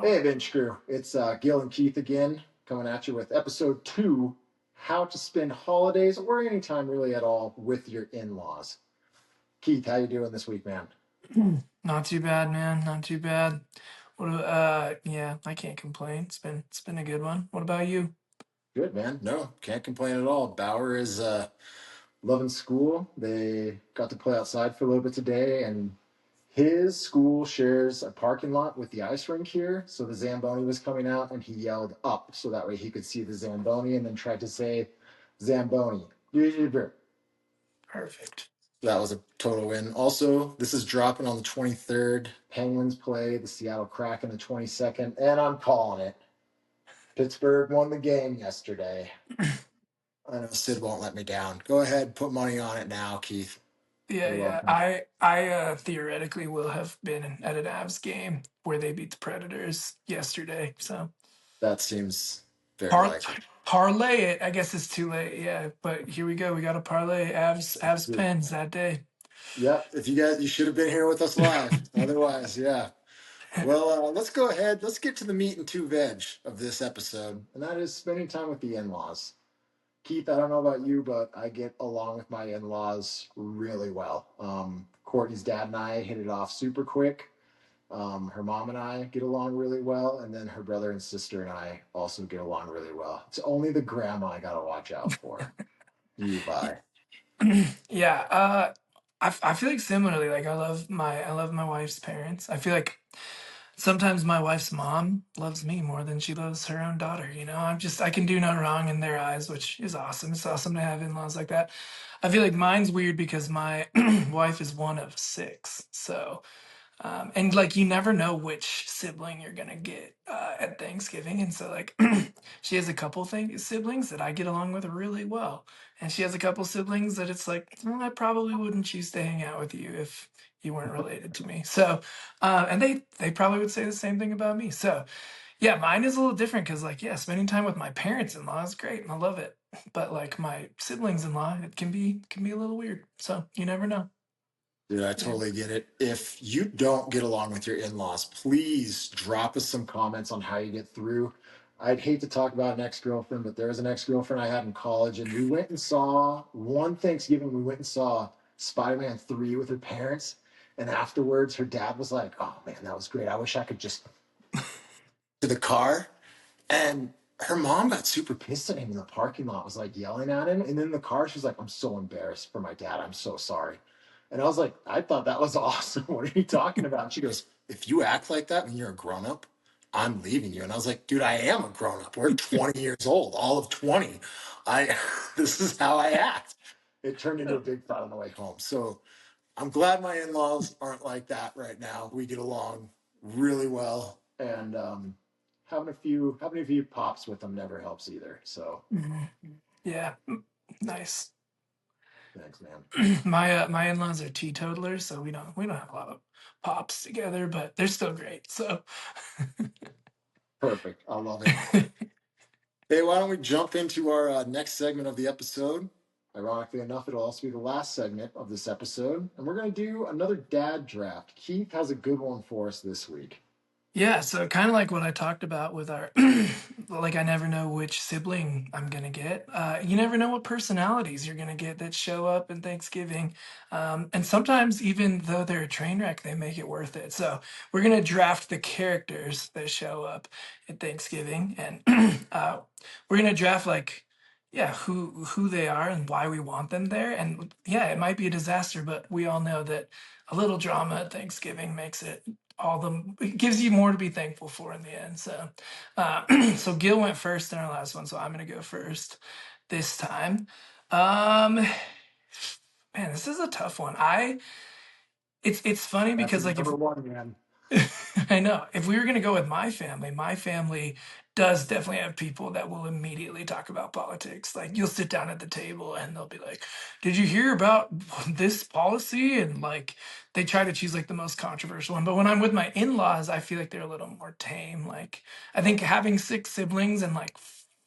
Hey, Bench Crew. It's Gil and Keith again, coming at you with episode 2, how to spend holidays or any time really at all with your in-laws. Keith, how you doing this week, man? Not too bad, man. Not too bad. Yeah, I can't complain. It's been a good one. What about you? Good, man. No, can't complain at all. Bauer is loving school. They got to play outside for a little bit today, and his school shares a parking lot with the ice rink here. So the Zamboni was coming out, and he yelled up so that way he could see the Zamboni and then tried to say, Zamboni. Perfect. That was a total win. Also, this is dropping on the 23rd. Penguins play the Seattle Kraken the 22nd, and I'm calling it. Pittsburgh won the game yesterday. I know Sid won't let me down. Go ahead, put money on it now, Keith. Yeah, You're yeah. welcome. I theoretically will have been at an Avs game where they beat the Predators yesterday. So That seems very par likely. parlay it. I guess it's too late. Yeah, but here we go. We got a parlay Avs Pens that day. Yep. If you should have been here with us live. Otherwise, yeah. Well, let's go ahead. Let's get to the meat and two veg of this episode, and that is spending time with the in-laws. Keith, I don't know about you, but I get along with my in-laws really well. Courtney's dad and I hit it off super quick. Her mom and I get along really well, and then her brother and sister and I also get along really well. It's only the grandma I gotta watch out for. You buy. Yeah, I feel like similarly. Like I love my wife's parents. I feel like sometimes my wife's mom loves me more than she loves her own daughter. I can do no wrong in their eyes, which is awesome. It's awesome to have in-laws like that. I feel like mine's weird because my wife is one of six. And like you never know which sibling you're gonna get at Thanksgiving, and so like she has a couple siblings that I get along with really well, and she has a couple siblings that it's like I probably wouldn't choose to hang out with you if you weren't related to me. So, and they probably would say the same thing about me. So yeah, mine is a little different because like yeah, spending time with my parents-in-law is great and I love it, but like my siblings-in-law, it can be a little weird. So you never know. Dude, I Yeah. totally get it. If you don't get along with your in-laws, please drop us some comments on how you get through. I'd hate to talk about an ex-girlfriend, but there was an ex-girlfriend I had in college, and we went and saw one Thanksgiving, we went and saw Spider-Man 3 with her parents. And afterwards, her dad was like, oh man, that was great. I wish I could just to the car. And her mom got super pissed at him in the parking lot, was like yelling at him. And then in the car, she's like, I'm so embarrassed for my dad. I'm so sorry. And I was like, I thought that was awesome. What are you talking about? And she goes, if you act like that when you're a grown up, I'm leaving you. And I was like, dude, I am a grown up. We're 20 years old, all of 20. I this is how I act. It turned into a big fight on the way home. So I'm glad my in-laws aren't like that right now. We get along really well. And having a few pops with them never helps either. So Mhm. Yeah, nice. thanks, man. My in-laws are teetotalers, so we don't have a lot of pops together, but they're still great. So Perfect. I love it. Hey, why don't we jump into our next segment of the episode? Ironically enough, it'll also be the last segment of this episode. And we're going to do another dad draft. Keith has a good one for us this week. yeah, so kind of like what I talked about with our like I never know which sibling I'm gonna get. You never know what personalities you're gonna get that show up in Thanksgiving. And sometimes even though they're a train wreck, they make it worth it. So we're gonna draft the characters that show up at Thanksgiving, and we're gonna draft like yeah who they are and why we want them there. And yeah, it might be a disaster, but we all know that a little drama at Thanksgiving makes it it gives you more to be thankful for in the end. So, so Gil went first in our last one, so I'm gonna go first this time. Um, man, this is a tough one. It's funny That's because your like if number one, man. I know. If we were going to go with my family does definitely have people that will immediately talk about politics. Like you'll sit down at the table and they'll be like, "Did you hear about this policy?" And like they try to choose like the most controversial one. But when I'm with my in-laws, I feel like they're a little more tame. Like I think having six siblings and like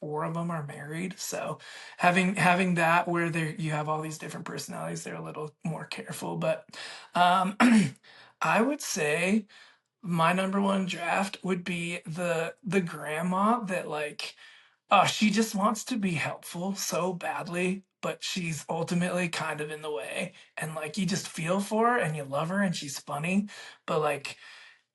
four of them are married, so having that where there you have all these different personalities, they're a little more careful. But um, I would say my number one draft would be the grandma that like she just wants to be helpful so badly, but she's ultimately kind of in the way. And like you just feel for her and you love her and she's funny. But like,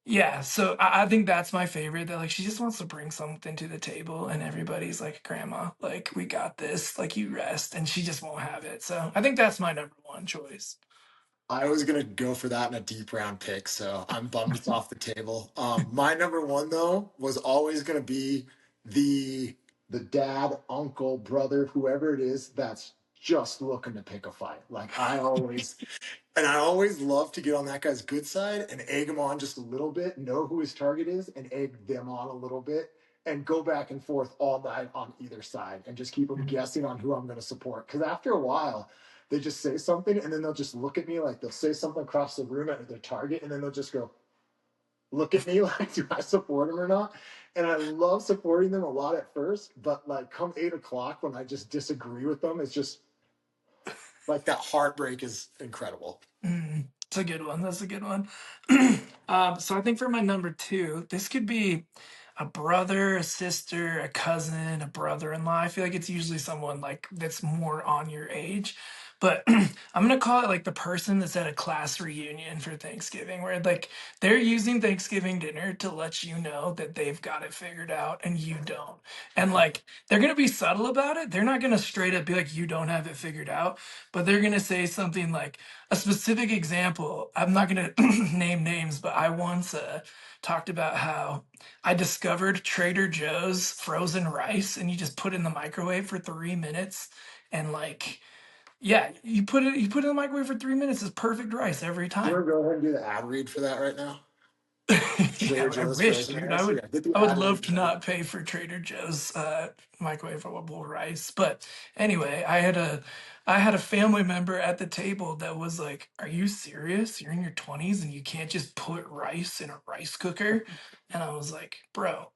yeah, so I think that's my favorite. That like she just wants to bring something to the table and everybody's like, Grandma, like we got this, like you rest, and she just won't have it. So I think that's my number one choice. I was gonna go for that in a deep round pick, so I'm bummed it's off the table. My number one though was always gonna be the the dad, uncle, brother, whoever it is that's just looking to pick a fight. I always love to get on that guy's good side and egg him on just a little bit, know who his target is, and egg them on a little bit, and go back and forth all night on either side, and just keep them guessing on who I'm going to support. Because after a while, they just say something, and then they'll just look at me like they'll say something across the room at their target, and then they'll just go look at me like, do I support them or not? And I love supporting them a lot at first, but like come 8 o'clock when I just disagree with them, it's just like that heartbreak is incredible. It's a good one. That's a good one. So I think for my number two, this could be a brother, a sister, a cousin, a brother-in-law. I feel like it's usually someone like that's more on your age. But I'm gonna call it like the person that's at a class reunion for Thanksgiving, where like they're using Thanksgiving dinner to let you know that they've got it figured out and you don't. And like they're gonna be subtle about it. They're not gonna straight up be like, you don't have it figured out, but they're gonna say something like, a specific example. I'm not going to name names, but I once talked about how I discovered Trader Joe's frozen rice, and you just put it in the microwave for 3 minutes, and like, yeah, you put it in the microwave for 3 minutes. It's perfect rice every You time. want to go ahead and do the ad read for that right now? Trader Yeah, I Joe's wish, frozen dude. rice. Yeah, get the I would ad love read to ready. not pay for Trader Joe's microwavable rice. But anyway, I had a family member at the table that was like, "Are you serious? You're in your 20s and you can't just put rice in a rice cooker?" And I was like, "Bro,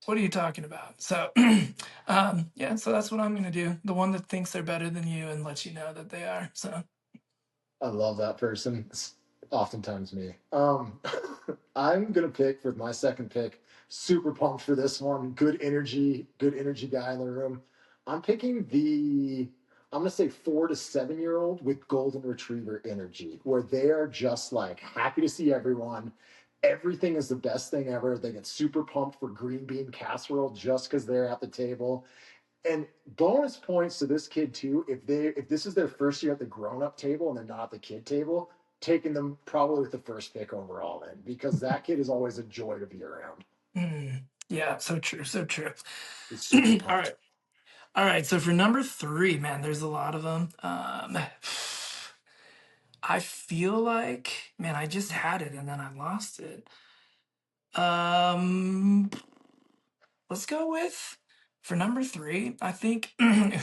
what are you talking about?" So, yeah, so that's what I'm gonna do. The one that thinks they're better than you and lets you know that they are. So, I love that person. It's oftentimes me. I'm gonna pick for my second pick. Super pumped for this one. Good energy guy in the room. I'm picking the. I'm gonna say 4 to 7 year old with golden retriever energy, where they are just like happy to see everyone. Everything is the best thing ever. They get super pumped for green bean casserole just because they're at the table. And bonus points to this kid too, if this is their first year at the grown-up table and they're not at the kid table, taking them probably with the first pick overall then, because that kid is always a joy to be around. yeah, so true, so true. He's super All right. pumped. All right, so for number three, man, there's a lot of them. I feel like, man, I just had it and then I lost it. Um, let's go with for number three. I think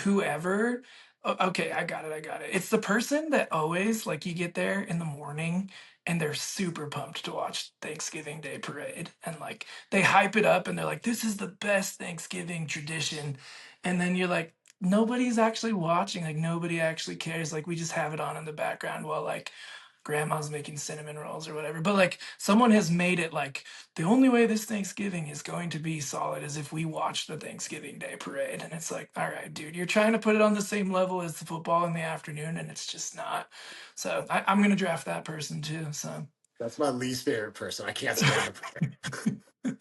whoever. Okay, I got it. I got it. It's the person that always like you get there in the morning and they're super pumped to watch Thanksgiving Day parade and like they hype it up and they're like, "This is the best Thanksgiving tradition," and then you're like, nobody's actually watching. Like nobody actually cares. Like we just have it on in the background while like grandma's making cinnamon rolls or whatever. But like someone has made it like the only way this Thanksgiving is going to be solid is if we watch the Thanksgiving Day parade. And it's like, all right, dude, you're trying to put it on the same level as the football in the afternoon, and it's just not. So I'm gonna draft that person too. So That's my least favorite person. I can't stand him.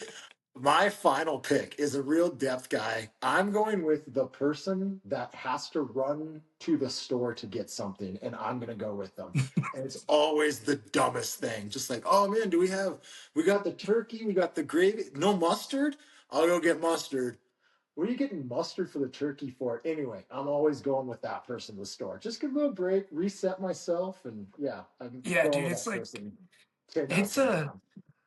My final pick is a real depth guy. I'm going with the person that has to run to the store to get something, and I'm going to go with them. And it's always the dumbest thing. Just like, oh man, we got the turkey, we got the gravy, no mustard? I'll go get mustard. What are you getting mustard for the turkey for? Anyway, I'm always going with that person to the store. Just give a little break, reset myself, and yeah, I'm yeah, going dude, with it's that like person 10 out of it's 10 a times.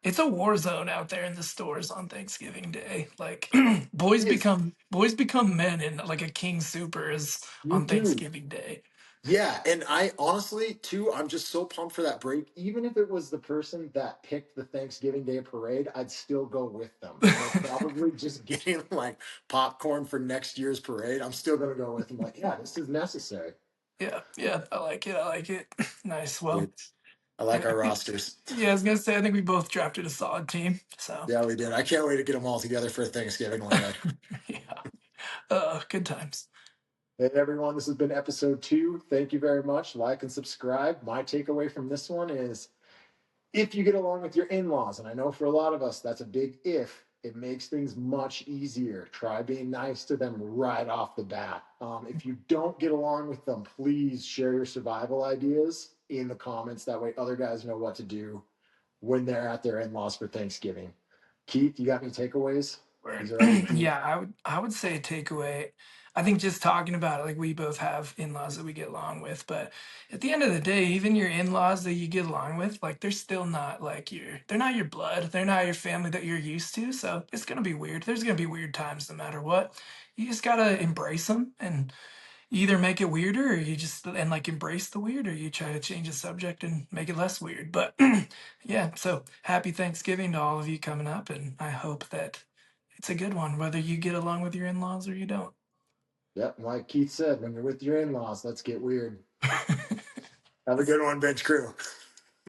it's a war zone out there in the stores on Thanksgiving Day. Like It is. boys become men in like a King Super is You on do. Thanksgiving Day. Yeah, and I honestly too, I'm just so pumped for that break. Even if it was the person that picked the Thanksgiving Day parade, I'd still go with them. And they're probably just getting like popcorn for next year's parade. I'm still gonna go with them. Like, yeah, this is necessary. Yeah, yeah, I like it. I like it. Nice. Well, Which I like our rosters. Yeah, I was gonna say I think we both drafted a solid team. So Yeah, we did. I can't wait to get them all together for Thanksgiving one day. yeah, good times. Hey everyone, this has been episode 2. Thank you very much. Like and subscribe. My takeaway from this one is if you get along with your in-laws, and I know for a lot of us that's a big if, it makes things much easier. Try being nice to them right off the bat. If you don't get along with them, please share your survival ideas in the comments. That way other guys know what to do when they're at their in-laws for Thanksgiving. Keith, you got any takeaways? Word. Is there anything? Yeah, I would say takeaway. I think just talking about it, like we both have in-laws that we get along with, but at the end of the day, even your in-laws that you get along with, like they're still not like they're not your blood, they're not your family that you're used to. So it's gonna be weird. There's gonna be weird times no matter what. You just gotta embrace them, and you either make it weirder or you just and like embrace the weird, or you try to change the subject and make it less weird. But yeah, so happy Thanksgiving to all of you coming up, and I hope that it's a good one, whether you get along with your in-laws or you don't. Yep, like Keith said, when you're with your in-laws, let's get weird. Have a good one, bench crew.